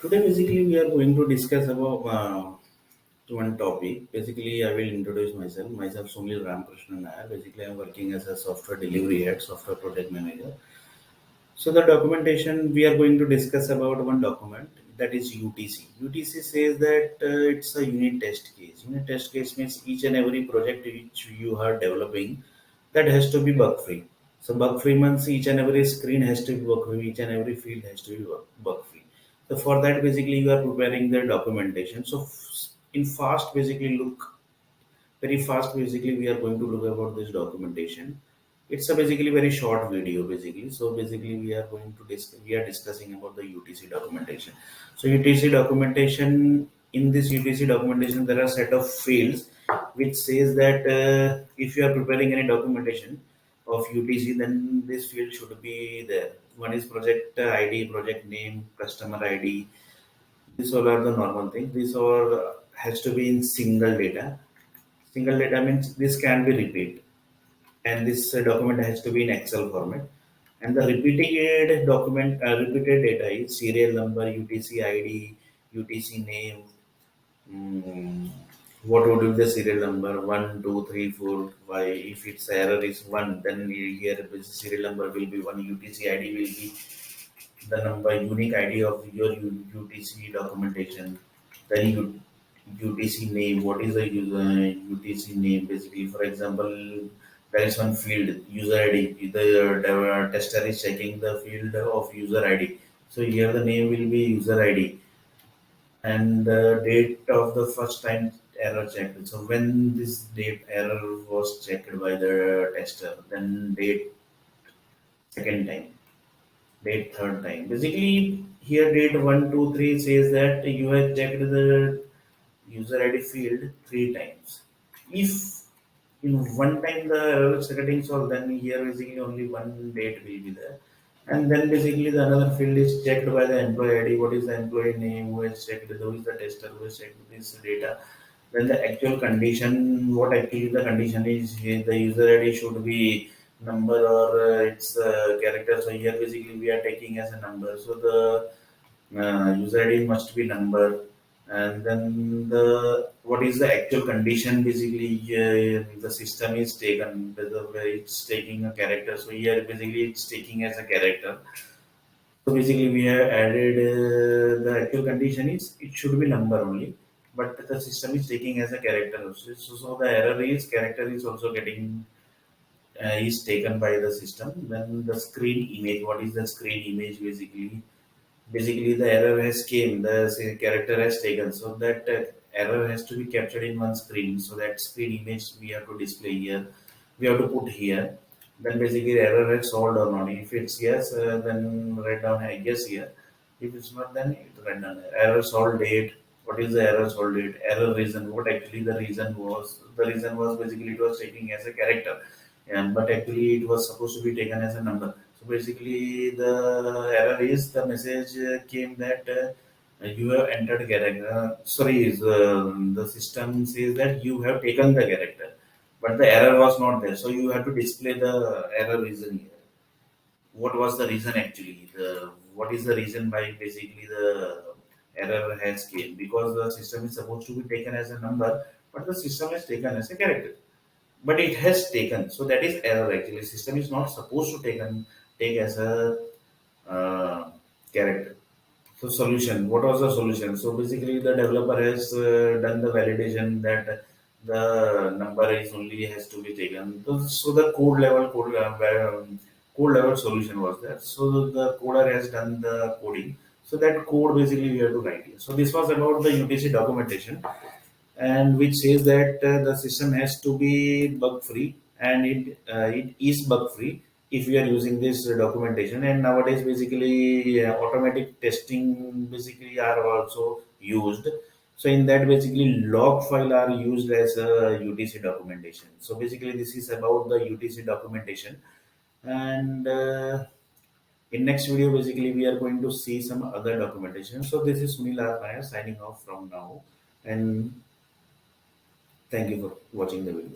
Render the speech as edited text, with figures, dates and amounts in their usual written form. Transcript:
Today, basically, we are going to discuss about one topic. Basically, I will introduce myself. Myself, Sunil Ramakrishnan Nair. Basically, I am working as a software delivery head, software project manager. So, the documentation we are going to discuss about one document that is UTC. UTC says that it's a unit test case. Unit test case means each and every project which you are developing that has to be bug free. So bug free means each and every screen has to be bug free, each and every field has to be bug free. So for that, basically, you are preparing the documentation. So in fast, basically, look very fast. Basically, we are going to look about this documentation. It's a basically very short video, basically. So basically, we are discussing about the UTC documentation. So UTC documentation, in this UTC documentation, there are set of fields which says that if you are preparing any documentation of UTC, then this field should be there. One is project ID, project name, customer ID. These all are the normal things. This all has to be in single data. Single data means this can be repeat, and this document has to be in Excel format. And the repeated data is serial number, UTC ID, UTC name. What would be the serial number? One, two, three, four, five. If its error is one, then here the serial number will be one. UTC ID will be the number unique ID of your UTC documentation. Then UTC name. What is the user UTC name? Basically, for example, there is one field user ID. The tester is checking the field of user ID. So here the name will be user ID and the date of the first time error checked. So when this date error was checked by the tester, then date second time, date third time. Basically, here date 1, 2, 3 says that you have checked the user ID field 3 times. If in one time the error is getting solved, then here basically only one date will be there. And then basically the another field is checked by the employee ID. What is the employee name? Who has checked? Who is the tester? Who has checked this data? Then the actual condition. What actually the condition is? The user ID should be number or it's character. So here basically we are taking as a number. So the user ID must be number, and then the what is the actual condition? Basically, the system is taken whether it's taking a character. So here basically it's taking as a character. So basically we have added the actual condition is it should be number only, but the system is taking as a character. So the error is character is also getting is taken by the system. Then the screen image. What is the screen image? Basically the error has came, the say, character has taken, so that error has to be captured in one screen. So that screen image we have to display here, we have to put here. Then basically error has solved or not. If it's yes, then write down I guess here. If it's not, then it write down error solved date. What is the error solved date? Error reason. What actually the reason was? The reason was basically it was taking as a character, and but actually it was supposed to be taken as a number. So basically, the error is the message came that you have entered character. Sorry, the system says that you have taken the character, but the error was not there. So you have to display the error reason here. What was the reason actually? The what is the reason why basically the error has came? Because the system is supposed to be taken as a number, but the system is taken as a character, but it has taken. So that is error actually. System is not supposed to take as a uh, character. So solution. What was the solution? So basically, the developer has done the validation that the number is only has to be taken. So the code level solution was there. So the coder has done the coding. So that code basically we have to write here. So this was about the UTC documentation, and which says that the system has to be bug free, and it is bug free if we are using this documentation. And nowadays basically automatic testing basically are also used. So in that basically log file are used as a UTC documentation. So basically this is about the UTC documentation. And in next video basically we are going to see some other documentation. So this is Sunil R. Nair signing off from now, and thank you for watching the video.